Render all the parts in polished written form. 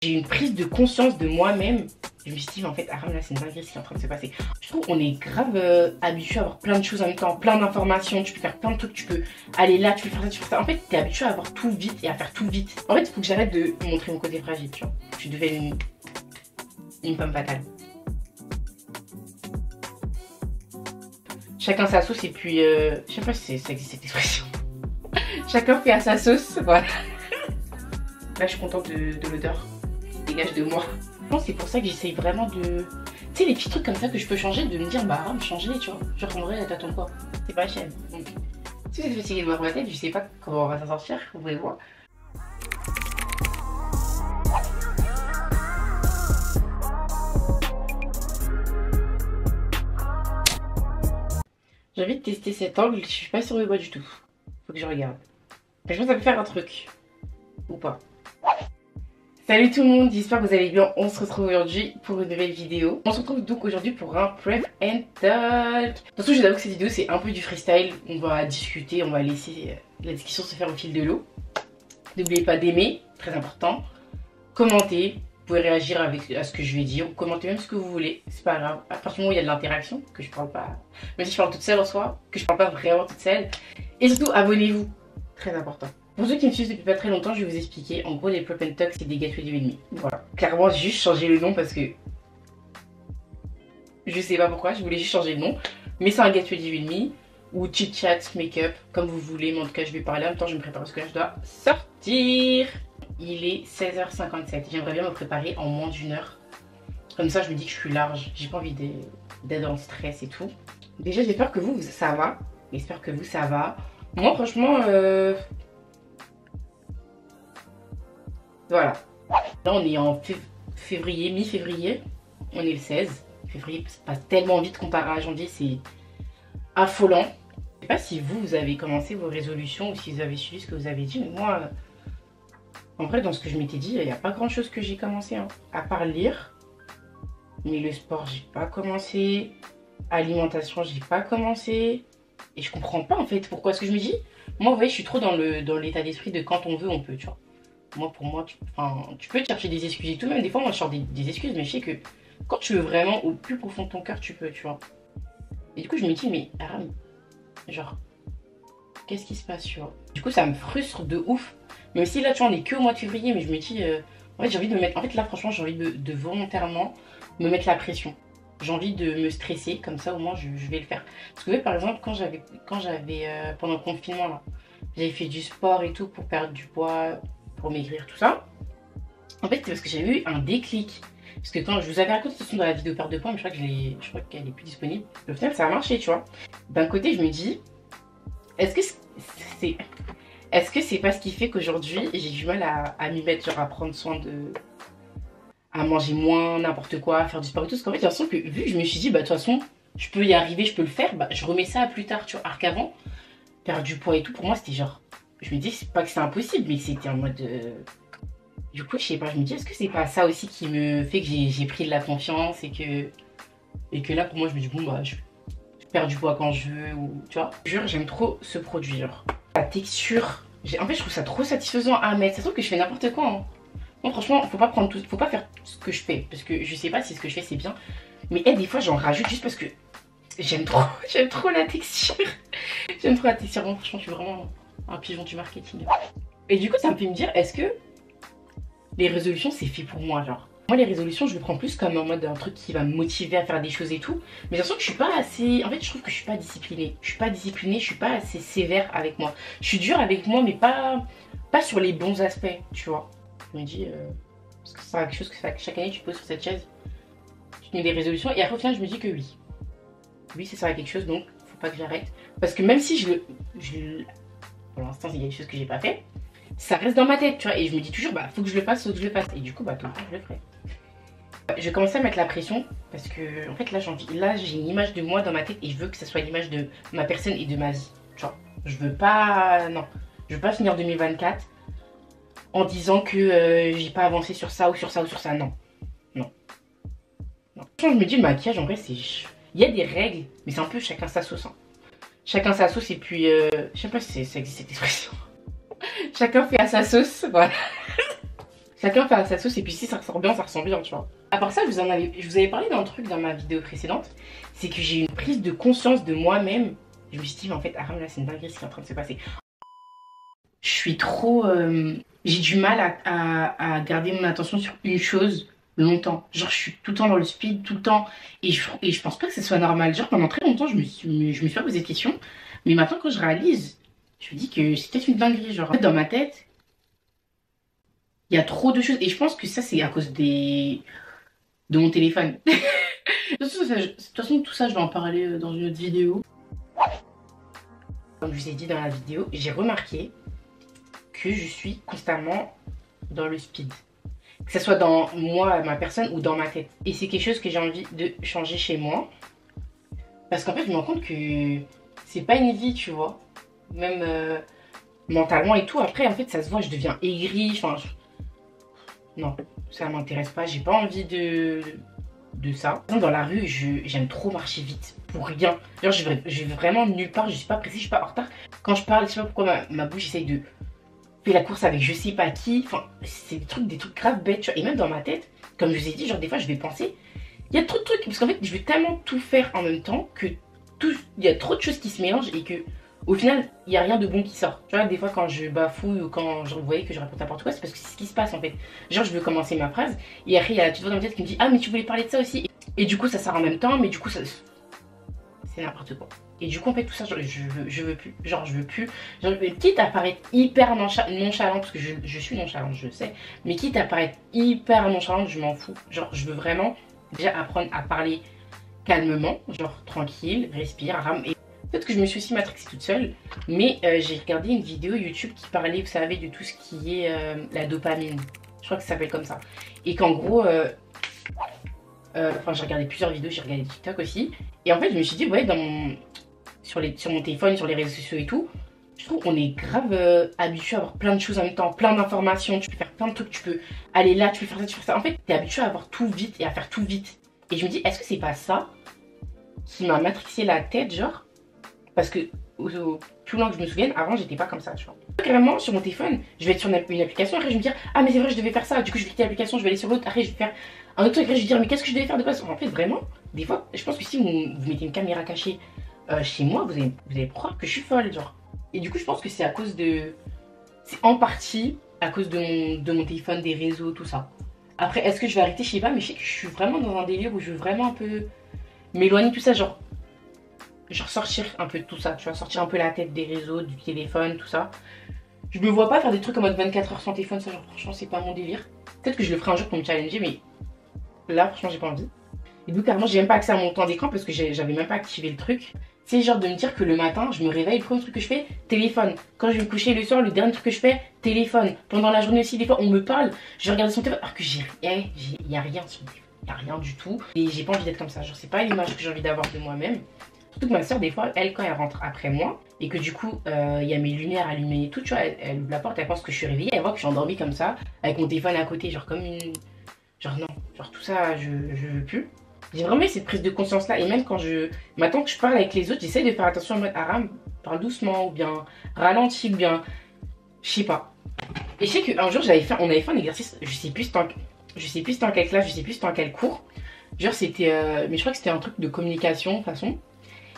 J'ai eu une prise de conscience de moi-même. Je me suis dit, en fait, Aram, là, c'est une dinguerie ce qui est en train de se passer. Je trouve qu'on est grave habitué à avoir plein de choses en même temps, plein d'informations. Tu peux faire plein de trucs, tu peux aller là, tu peux faire ça, tu peux faire ça. En fait, t'es habitué à avoir tout vite et à faire tout vite. En fait, il faut que j'arrête de montrer mon côté fragile, tu vois. Je deviens une femme fatale. Chacun sa sauce et puis, je sais pas si ça existe cette expression. Chacun fait à sa sauce, voilà. Là, je suis contente de l'odeur qui dégage de moi. Je pense que c'est pour ça que j'essaye vraiment de... Tu sais, les petits trucs comme ça que je peux changer, de me dire, bah, me changer, tu vois. Genre, en vrai, t'attends quoi? C'est pas cher. Donc, si vous êtes fatigué de voir ma tête, je sais pas comment on va s'en sortir, vous pouvez voir. J'ai envie de tester cet angle, je suis pas sûre de moi du tout. Faut que je regarde. Mais je pense que ça peut faire un truc. Ou pas. Salut tout le monde, j'espère que vous allez bien. On se retrouve aujourd'hui pour une nouvelle vidéo. On se retrouve donc aujourd'hui pour un prep and talk. De toute façon, je vous avoue que cette vidéo c'est un peu du freestyle. On va discuter, on va laisser la discussion se faire au fil de l'eau. N'oubliez pas d'aimer, très important. Commentez, vous pouvez réagir à ce que je vais dire. Commentez même ce que vous voulez, c'est pas grave. À partir du moment où il y a de l'interaction, que je parle pas, même si je parle toute seule en soi, que je parle pas vraiment toute seule. Et surtout, abonnez-vous, très important. Pour ceux qui me suivent depuis pas très longtemps, je vais vous expliquer. En gros, les Prep and Talk, c'est des gateways du ennemi. Voilà. Clairement, j'ai juste changé le nom parce que... je sais pas pourquoi, je voulais juste changer le nom. Mais c'est un gateway du ennemi ou chit-chat, make-up, comme vous voulez. Mais en tout cas, je vais parler. En même temps, je me prépare parce que là, je dois sortir. Il est 16h57. J'aimerais bien me préparer en moins d'une heure. Comme ça, je me dis que je suis large. J'ai pas envie d'être dans le stress et tout. Déjà, j'espère que vous, ça va. J'espère que vous, ça va. Moi, franchement... voilà. Là, on est en février, mi-février. On est le 16. Février passe tellement vite comparé à janvier, c'est affolant. Je sais pas si vous avez commencé vos résolutions ou si vous avez suivi ce que vous avez dit, mais moi, en vrai, dans ce que je m'étais dit, il n'y a pas grand chose que j'ai commencé, hein, à part lire. Mais le sport, j'ai pas commencé. Alimentation, j'ai pas commencé. Et je comprends pas en fait pourquoi. Parce que je me dis, moi, vous voyez, je suis trop dans l'état d'esprit de quand on veut, on peut, tu vois. Moi, pour moi, tu peux te chercher des excuses et tout. Même des fois, moi, je sors des excuses, mais je sais que quand tu veux vraiment, au plus profond de ton cœur, tu peux, tu vois. Et du coup, je me dis, mais Aram, genre, qu'est-ce qui se passe, tu vois. Du coup, ça me frustre de ouf. Même si là, tu vois, on est que au mois de février, mais je me dis, en fait, j'ai envie de me mettre... En fait, là, franchement, j'ai envie de volontairement me mettre la pression. J'ai envie de me stresser, comme ça, au moins, je vais le faire. Parce que, vous voyez, par exemple, quand j'avais pendant le confinement, là, j'avais fait du sport et tout pour perdre du poids, pour maigrir, tout ça. En fait, c'est parce que j'avais eu un déclic. Parce que quand je vous avais raconté de toute dans la vidéo perte de poids, mais je crois qu'elle est plus disponible. Au final, ça a marché, tu vois. D'un côté, je me dis, est-ce que c'est pas ce qui fait qu'aujourd'hui, j'ai du mal à m'y mettre, genre à prendre soin de... à manger moins, n'importe quoi, à faire du sport et tout. Parce qu'en fait, j'ai l'impression que vu que je me suis dit, bah de toute façon, je peux y arriver, je peux le faire, bah je remets ça à plus tard, tu vois. Alors qu'avant, perdre du poids et tout, pour moi, c'était genre... Je me dis, c'est pas que c'est impossible, mais c'était en mode... Du coup, je sais pas, je me dis, est-ce que c'est pas ça aussi qui me fait que j'ai pris de la confiance et que là, pour moi, je me dis, bon, bah, je perds du poids quand je veux, ou tu vois. Jure, j'aime trop ce produit, genre. La texture, en fait, je trouve ça trop satisfaisant à mettre. Ça se trouve que je fais n'importe quoi, hein. Bon, franchement, faut pas prendre tout, faut pas faire ce que je fais, parce que je sais pas si ce que je fais, c'est bien. Mais des fois, j'en rajoute juste parce que j'aime trop la texture. J'aime trop la texture, bon, franchement, je suis vraiment un pigeon du marketing. Et du coup, ça me fait me dire, est-ce que les résolutions, c'est fait pour moi, genre. Moi, les résolutions, je le prends plus comme en mode un truc qui va me motiver à faire des choses et tout. Mais j'ai l'impression que je suis pas assez... En fait, je trouve que je suis pas disciplinée. Je suis pas disciplinée, je suis pas assez sévère avec moi. Je suis dure avec moi, mais pas sur les bons aspects, tu vois. Je me dis... parce que c'est quelque chose que chaque année, tu poses sur cette chaise. Tu te mets des résolutions. Et après, au final, je me dis que oui. Oui, ça sert à quelque chose, donc faut pas que j'arrête. Parce que même si pour l'instant, il y a des choses que j'ai pas fait. Ça reste dans ma tête, tu vois, et je me dis toujours, bah, faut que je le fasse, faut que je le fasse. Et du coup, bah, tout le temps, je le ferai. Je vais commencer à mettre la pression, parce que, en fait, là, j'ai une image de moi dans ma tête, et je veux que ça soit l'image de ma personne et de ma vie, tu vois. Je veux pas, non, je veux pas finir 2024 en disant que j'ai pas avancé sur ça, ou sur ça, ou sur ça, non. Non. Non. Quand je me dis, le maquillage, en vrai, c'est... Il y a des règles, mais c'est un peu chacun sa sauce, hein. Chacun sa sauce, et puis, je sais pas si ça existe cette expression. Chacun fait à sa sauce, voilà. Chacun fait à sa sauce et puis si ça ressort bien, ça ressent bien, tu vois. À part ça, je vous avais parlé d'un truc dans ma vidéo précédente, c'est que j'ai eu une prise de conscience de moi-même. Je me suis dit, mais en fait, Aram, là, c'est une dinguerie ce qui est en train de se passer. Je suis trop... j'ai du mal à garder mon attention sur une chose longtemps. Genre, je suis tout le temps dans le speed, tout le temps. Et je pense pas que ce soit normal. Genre, pendant très longtemps, je me suis pas posé de questions. Mais maintenant, quand je réalise, je me dis que c'est peut-être une dinguerie. Genre, en fait, dans ma tête, il y a trop de choses. Et je pense que ça, c'est à cause de mon téléphone. De toute façon, tout ça, je vais en parler dans une autre vidéo. Comme je vous ai dit dans la vidéo, j'ai remarqué que je suis constamment dans le speed. Que ce soit dans moi, ma personne ou dans ma tête. Et c'est quelque chose que j'ai envie de changer chez moi. Parce qu'en fait, je me rends compte que c'est pas une vie, tu vois. Même mentalement et tout. Après, en fait, ça se voit, je deviens aigrie. Enfin, non, ça m'intéresse pas. J'ai pas envie de ça. Dans la rue, j'aime trop marcher vite. Pour rien. Genre, je vais vraiment nulle part. Je suis pas pressée, je suis pas en retard. Quand je parle, je sais pas pourquoi ma bouche essaye de faire la course avec je sais pas qui. Enfin, c'est des trucs graves bêtes, tu vois. Et même dans ma tête, comme je vous ai dit, genre des fois, je vais penser. Il y a trop de trucs. Parce qu'en fait, je vais tellement tout faire en même temps que il y a trop de choses qui se mélangent et que au final, il n'y a rien de bon qui sort. Tu vois, des fois, quand je bafouille ou quand je voyais que je raconte n'importe quoi, c'est parce que c'est ce qui se passe en fait. Genre, je veux commencer ma phrase et après, il y a la petite voix dans ma tête qui me dit ah, mais tu voulais parler de ça aussi. Et du coup, ça sort en même temps, mais du coup, ça. C'est n'importe quoi. Et du coup, en fait, tout ça, je veux plus. Genre, je veux plus. Genre, quitte à paraître hyper nonchalant, parce que je suis nonchalante, je sais. Mais quitte à paraître hyper nonchalante, je m'en fous. Genre, je veux vraiment déjà apprendre à parler calmement, genre tranquille, respire, rame. Et peut-être que je me suis aussi matrixée toute seule, mais j'ai regardé une vidéo YouTube qui parlait, vous savez, de tout ce qui est la dopamine. Je crois que ça s'appelle comme ça. Et qu'en gros, enfin, j'ai regardé plusieurs vidéos, j'ai regardé TikTok aussi. Et en fait, je me suis dit, ouais, sur mon téléphone, sur les réseaux sociaux et tout, je trouve qu'on est grave habitué à avoir plein de choses en même temps, plein d'informations. Tu peux faire plein de trucs, tu peux aller là, tu peux faire ça, tu peux faire ça. En fait, tu es habitué à avoir tout vite et à faire tout vite. Et je me dis, est-ce que c'est pas ça qui m'a matrixé la tête, genre? Parce que, plus loin que je me souvienne, avant, j'étais pas comme ça, tu vois. Carrément, sur mon téléphone, je vais être sur une application, après je vais me dire, ah mais c'est vrai, je devais faire ça. Du coup, je vais quitter l'application, je vais aller sur l'autre, après je vais faire un autre truc, après je vais dire, mais qu'est-ce que je devais faire de base? En fait, vraiment, des fois, je pense que si vous mettez une caméra cachée chez moi, vous allez croire que je suis folle, genre. Et du coup, je pense que c'est à cause de... C'est en partie à cause de mon téléphone, des réseaux, tout ça. Après, est-ce que je vais arrêter? Je sais pas, mais je sais que je suis vraiment dans un délire où je veux vraiment un peu m'éloigner de tout ça, genre sortir un peu de tout ça, tu vois, sortir un peu la tête des réseaux, du téléphone, tout ça. Je me vois pas faire des trucs en mode 24 heures sans téléphone, ça, genre, franchement, c'est pas mon délire. Peut-être que je le ferai un jour pour me challenger, mais là, franchement, j'ai pas envie. Et donc, carrément, j'ai même pas accès à mon temps d'écran parce que j'avais même pas activé le truc. C'est genre de me dire que le matin, je me réveille, le premier truc que je fais, téléphone. Quand je vais me coucher le soir, le dernier truc que je fais, téléphone. Pendant la journée aussi, des fois, on me parle, je vais regarder son téléphone, alors que il y a rien sur mon téléphone. Il y a rien du tout. Et j'ai pas envie d'être comme ça. Genre, c'est pas l'image que j'ai envie d'avoir de moi-même. Surtout que ma soeur, des fois, elle, quand elle rentre après moi, et que du coup, il y a mes lumières allumées et tout, tu vois, elle ouvre la porte, elle pense que je suis réveillée, elle voit que je suis endormie comme ça, avec mon téléphone à côté, genre comme une... Genre non, genre tout ça, je veux plus. J'ai vraiment eu cette prise de conscience là, et même quand maintenant que je parle avec les autres, j'essaie de faire attention en mode Aram, parle doucement, ou bien ralentis, ou bien... Je sais pas. Et je sais qu'un jour, on avait fait un exercice, je sais plus c'était en quelle classe, je sais plus c'était en quel cours. Genre c'était... mais je crois que c'était un truc de communication, de toute façon.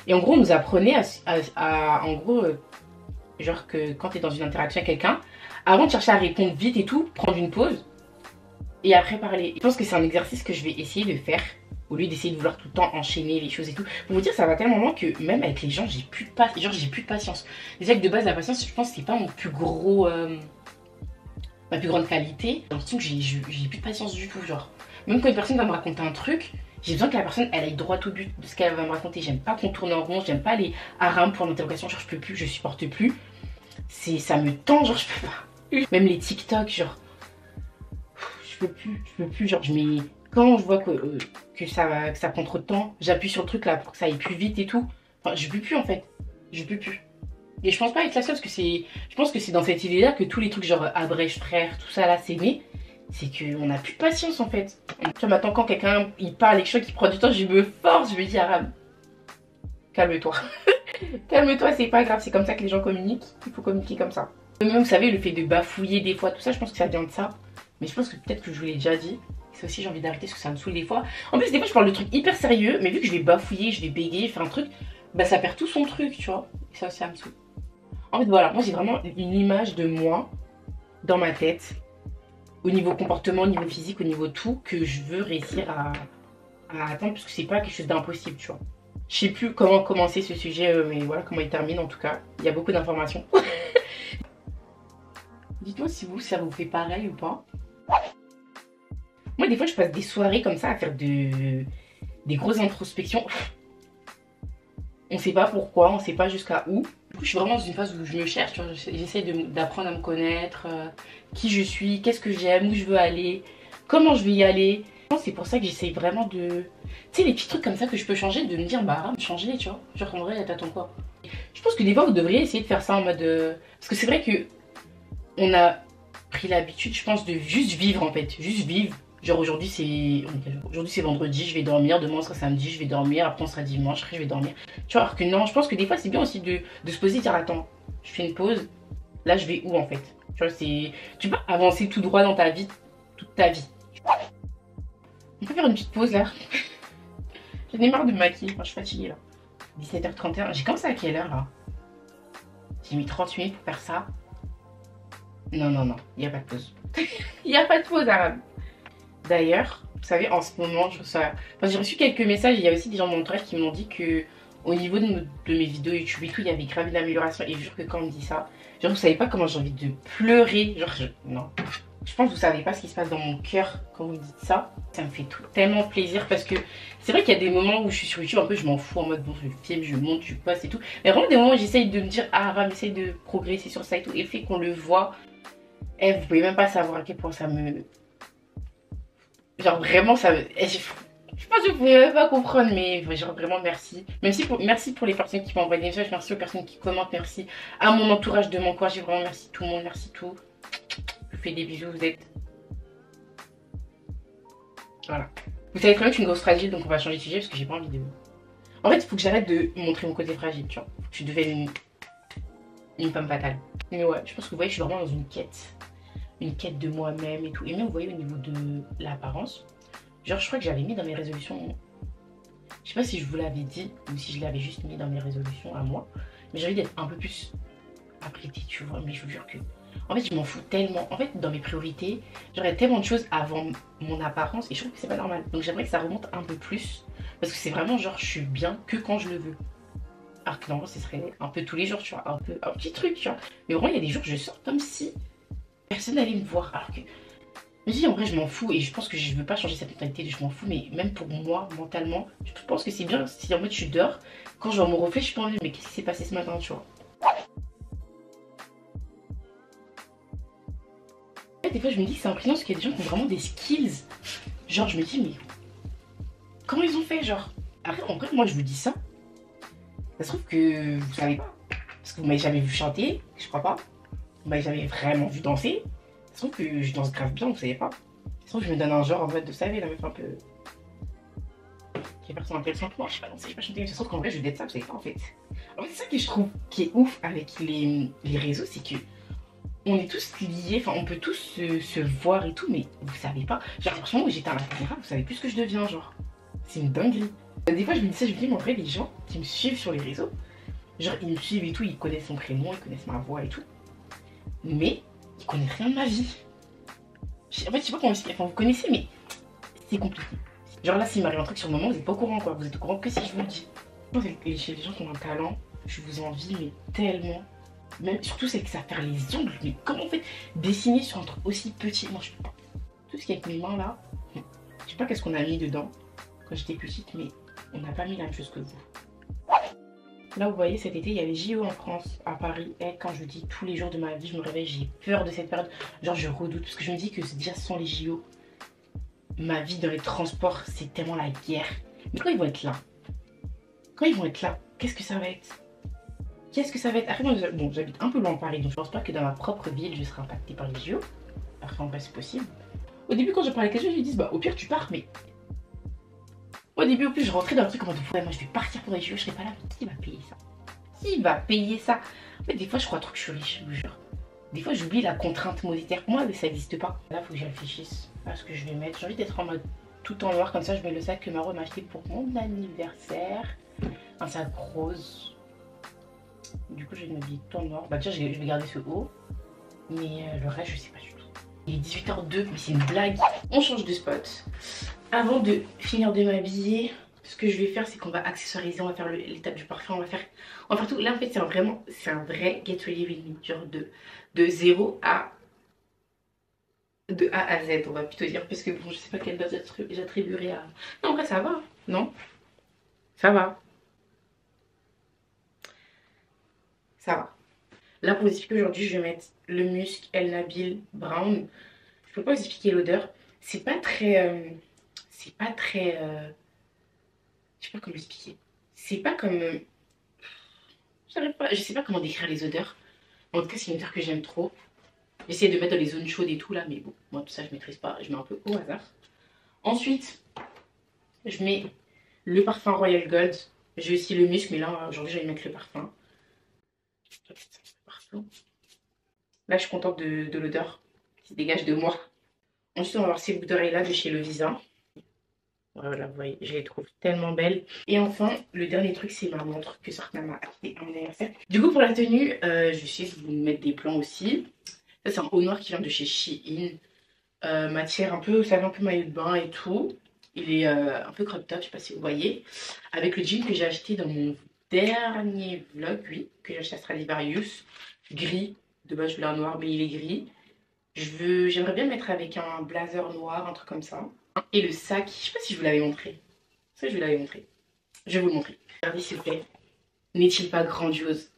Et en gros, on nous apprenait en gros, genre que quand tu es dans une interaction avec quelqu'un, avant de chercher à répondre vite et tout, prendre une pause et après parler. Je pense que c'est un exercice que je vais essayer de faire au lieu d'essayer de vouloir tout le temps enchaîner les choses et tout. Pour vous dire, ça va tellement loin que même avec les gens, j'ai plus de patience. Déjà que de base, la patience, je pense que c'est pas mon plus gros, ma plus grande qualité. J'ai l'impression que j'ai plus de patience du tout, genre. Même quand une personne va me raconter un truc, j'ai besoin que la personne elle aille droit au but de ce qu'elle va me raconter. J'aime pas qu'on tourne en rond, j'aime pas les haram pour l'interrogation, genre je peux plus, je supporte plus. Ça me tend, genre je peux pas. Même les TikTok, genre je peux plus, genre quand je vois que ça prend trop de temps, j'appuie sur le truc là pour que ça aille plus vite et tout. Enfin, je peux plus en fait, je peux plus. Et je pense pas être la seule parce que je pense que c'est dans cette idée là que tous les trucs genre abrège frère, tout ça là c'est né. C'est qu'on n'a plus de patience en fait. Tu vois, maintenant quand quelqu'un il parle et que je vois qu'il prend du temps, je me force, je me dis Aram, calme-toi. Calme-toi, c'est pas grave, c'est comme ça que les gens communiquent, il faut communiquer comme ça. Même vous savez, le fait de bafouiller des fois, tout ça, je pense que ça vient de ça. Mais je pense que peut-être que je vous l'ai déjà dit. C'est aussi, j'ai envie d'arrêter parce que ça me saoule des fois. En plus, des fois, je parle de trucs hyper sérieux, mais vu que je vais bafouiller, je vais bégayer, faire un truc, bah ça perd tout son truc, tu vois. Et ça aussi, ça me saoule. En fait, voilà, moi j'ai vraiment une image de moi dans ma tête, au niveau comportement, au niveau physique, au niveau tout, que je veux réussir à atteindre, parce que c'est pas quelque chose d'impossible, tu vois. Je sais plus comment commencer ce sujet, mais voilà comment il termine en tout cas. Il y a beaucoup d'informations. Dites-moi si vous, ça vous fait pareil ou pas. Moi, des fois, je passe des soirées comme ça à faire des grosses introspections. On sait pas pourquoi, on sait pas jusqu'à où. Du coup, je suis vraiment dans une phase où je me cherche, tu vois. J'essaie d'apprendre à me connaître, qui je suis, qu'est-ce que j'aime, où je veux aller, comment je vais y aller. C'est pour ça que j'essaye vraiment de... Tu sais, les petits trucs comme ça que je peux changer, de me dire, bah, changer, tu vois. Genre, en vrai, t'attends quoi? Je pense que des fois, vous devriez essayer de faire ça en mode... Parce que c'est vrai que on a pris l'habitude, je pense, de juste vivre, en fait. Juste vivre. Genre, aujourd'hui, c'est vendredi, je vais dormir. Demain, on sera samedi, je vais dormir. Après, on sera dimanche, après, je vais dormir. Tu vois, alors que non, je pense que des fois, c'est bien aussi de se poser et dire, attends, je fais une pause. Là, je vais où, en fait? Tu vois, c'est... Tu peux pas avancer tout droit dans ta vie, toute ta vie. On peut faire une petite pause, là. J'en ai marre de me maquiller, enfin, je suis fatiguée, là. 17h31. J'ai commencé à quelle heure, là? J'ai mis 30 minutes pour faire ça. Non, non, non, il n'y a pas de pause. Il n'y a pas de pause, arabe. D'ailleurs, vous savez, en ce moment, j'ai reçu quelques messages. Il y a aussi des gens de mon entourage qui m'ont dit que au niveau de mes vidéos YouTube et tout, il y avait grave une amélioration. Et je jure que quand on me dit ça, genre, vous savez pas comment j'ai envie de pleurer. Genre, non. Je pense que vous savez pas ce qui se passe dans mon cœur quand vous me dites ça. Ça me fait tellement plaisir parce que c'est vrai qu'il y a des moments où je suis sur YouTube, un peu, je m'en fous en mode bon, je filme, je monte, je poste et tout. Mais vraiment, des moments où j'essaye de me dire, ah, Ram, essaye de progresser sur ça et tout. Et le fait qu'on le voit, vous pouvez même pas savoir à quel point ça me. Genre vraiment, ça me. Je pense que vous pouvez même pas comprendre, mais genre vraiment merci. Merci pour les personnes qui m'envoient des messages, merci aux personnes qui commentent, merci à mon entourage de m'encourager, vraiment merci tout le monde, merci tout. Je vous fais des bisous, vous êtes... Voilà. Vous savez très bien que je suis une grosse fragile, donc on va changer de sujet parce que j'ai pas envie de... En fait, il faut que j'arrête de montrer mon côté fragile, tu vois. Faut que je devienne une femme fatale. Mais ouais, je pense que vous voyez, je suis vraiment dans une quête de moi-même et tout. Et même, vous voyez, au niveau de l'apparence, genre, je crois que j'avais mis dans mes résolutions... Je sais pas si je vous l'avais dit ou si je l'avais juste mis dans mes résolutions à moi. Mais j'ai envie d'être un peu plus apprêtée, tu vois. Mais je vous jure que... En fait, je m'en fous tellement. En fait, dans mes priorités, j'aurais tellement de choses avant mon apparence et je trouve que c'est pas normal. Donc j'aimerais que ça remonte un peu plus. Parce que c'est vraiment genre, je suis bien que quand je le veux. Alors que normalement, ce serait un peu tous les jours, tu vois. Un petit truc, tu vois. Mais vraiment, il y a des jours, je sors comme si personne n'allait me voir. Alors que... Je me dis, en vrai, je m'en fous et je pense que je veux pas changer cette mentalité de je m'en fous. Mais même pour moi, mentalement, je pense que c'est bien si en mode je dors. Quand je vois mon reflet, je suis pas envie, mais qu'est-ce qui s'est passé ce matin, tu vois. Des fois je me dis que c'est impressionnant parce qu'il y a des gens qui ont vraiment des skills. Genre je me dis mais comment ils ont fait genre. Après en vrai moi je vous dis ça. Ça se trouve que vous savez pas. Parce que vous m'avez jamais vu chanter, je crois pas. Vous m'avez jamais vraiment vu danser. Ça se trouve que je danse grave bien, vous savez pas. Ça se trouve que je me donne un genre en mode de savez la meuf un peu. Qui est personne intéressante. Moi je sais pas danser, je sais pas chanter. Mais ça se trouve qu'en vrai je vais être ça, vous savez pas en fait. En fait c'est ça que je trouve qui est ouf avec les réseaux, c'est que on est tous liés, enfin on peut tous se voir et tout, mais vous savez pas. Genre franchement où j'étais à la caméra, vous savez plus ce que je deviens, genre. C'est une dinguerie. Des fois je me dis ça, je me dis mais en vrai les gens qui me suivent sur les réseaux, genre ils me suivent et tout, ils connaissent mon prénom, ils connaissent ma voix et tout. Mais ils connaissent rien de ma vie. En fait je sais pas comment expliquer, enfin vous connaissez mais c'est compliqué. Genre là s'il m'arrive un truc sur le moment, vous êtes pas au courant quoi, vous êtes au courant que si je vous le dis. Je pense que chez les gens qui ont un talent, je vous envie mais tellement. Même surtout celle qui savent faire les ongles, mais comment en fait dessiner sur un truc aussi petit, moi je peux pas. Tout ce qui est avec mes mains là, je sais pas qu'est-ce qu'on a mis dedans quand j'étais petite, mais on n'a pas mis la même chose que vous. Là vous voyez cet été il y avait JO en France, à Paris, et quand je dis tous les jours de ma vie je me réveille, j'ai peur de cette période, genre je redoute, parce que je me dis que déjà sans les JO, ma vie dans les transports c'est tellement la guerre. Mais quand ils vont être là, qu'est-ce que ça va être? Qu'est-ce que ça va être? Après, moi, bon, j'habite un peu loin de Paris, donc je pense pas que dans ma propre ville, je serai impactée par les JO. Après, en vrai, c'est possible. Au début, quand je parlais avec les gens, je me dis, bah, au pire, tu pars, mais. Au début, au plus, je rentrais dans le truc en mode, ouais, moi, je vais partir pour les JO, je serai pas là, mais qui va payer ça? Qui va payer ça? En fait, des fois, je crois trop que je suis riche, je vous jure. Des fois j'oublie la contrainte monétaire. Pour moi ça n'existe pas. Là faut que je réfléchisse à ce que je vais mettre. J'ai envie d'être en mode tout en noir, comme ça je mets le sac que Maro m'a acheté pour mon anniversaire. Un sac rose. Du coup je vais m'habiller tout en noir. Bah déjà je vais garder ce haut. Mais le reste je sais pas du tout. Il est 18h02 mais c'est une blague. On change de spot. Avant de finir de m'habiller, ce que je vais faire c'est qu'on va accessoiriser. On va faire l'étape du parfum. On va faire tout. Là en fait c'est un vrai get ready with me. Genre de 0 à... de A à Z on va plutôt dire. Parce que bon je sais pas quelle date j'attribuerai à... Non en vrai ça va. Non ça va. Ça va. Là pour vous expliquer aujourd'hui je vais mettre le Musk El Nabil Brown. Je peux pas vous expliquer l'odeur. C'est pas très... je sais pas comment expliquer. C'est pas comme... je sais pas comment décrire les odeurs. En tout cas c'est une odeur que j'aime trop. J'essaie de mettre dans les zones chaudes et tout là. Mais bon moi tout ça je maîtrise pas. Je mets un peu au hasard. Ensuite je mets le parfum Royal Gold. J'ai aussi le Musk mais là aujourd'hui je vais mettre le parfum. Là je suis contente de l'odeur qui se dégage de moi. Ensuite on va voir ces boucles d'oreilles là de chez Lovisa. Voilà, vous voyez, je les trouve tellement belles. Et enfin, le dernier truc, c'est ma montre que Sarkna m'a acheté à mon anniversaire. Du coup, pour la tenue, je vais essayer de vous mettre des plans aussi. Ça, c'est un haut noir qui vient de chez Shein. Matière un peu, vous savez, un peu maillot de bain et tout. Il est un peu crop top, je sais pas si vous voyez. Avec le jean que j'ai acheté dans mon dernier vlog, oui, que j'ai acheté à Stradivarius. Gris. De base, je voulais un noir, mais il est gris. J'aimerais bien le mettre avec un blazer noir, un truc comme ça. Et le sac, je sais pas si je vous l'avais montré. Ça, je vous l'avais montré. Je vais vous le montrer. Regardez s'il vous plaît. N'est-il pas grandiose?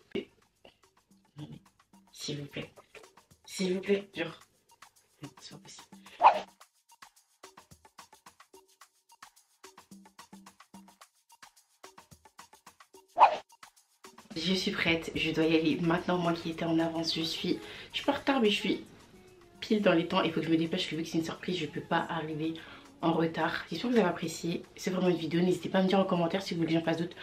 S'il vous plaît. S'il vous plaît, dur. C'est pas possible. Je suis prête, je dois y aller. Maintenant, moi qui étais en avance, je suis pas en retard, mais je suis pile dans les temps. Il faut que je me dépêche, vu que c'est une surprise, je peux pas arriver en retard. J'espère que vous avez apprécié. C'est vraiment une vidéo. N'hésitez pas à me dire en commentaire si vous voulez que j'en fasse d'autres.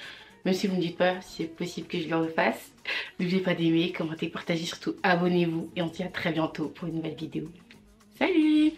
Même si vous ne me dites pas si c'est possible que je le refasse. N'oubliez pas d'aimer, commenter, partager, surtout abonnez-vous. Et on se dit à très bientôt pour une nouvelle vidéo. Salut!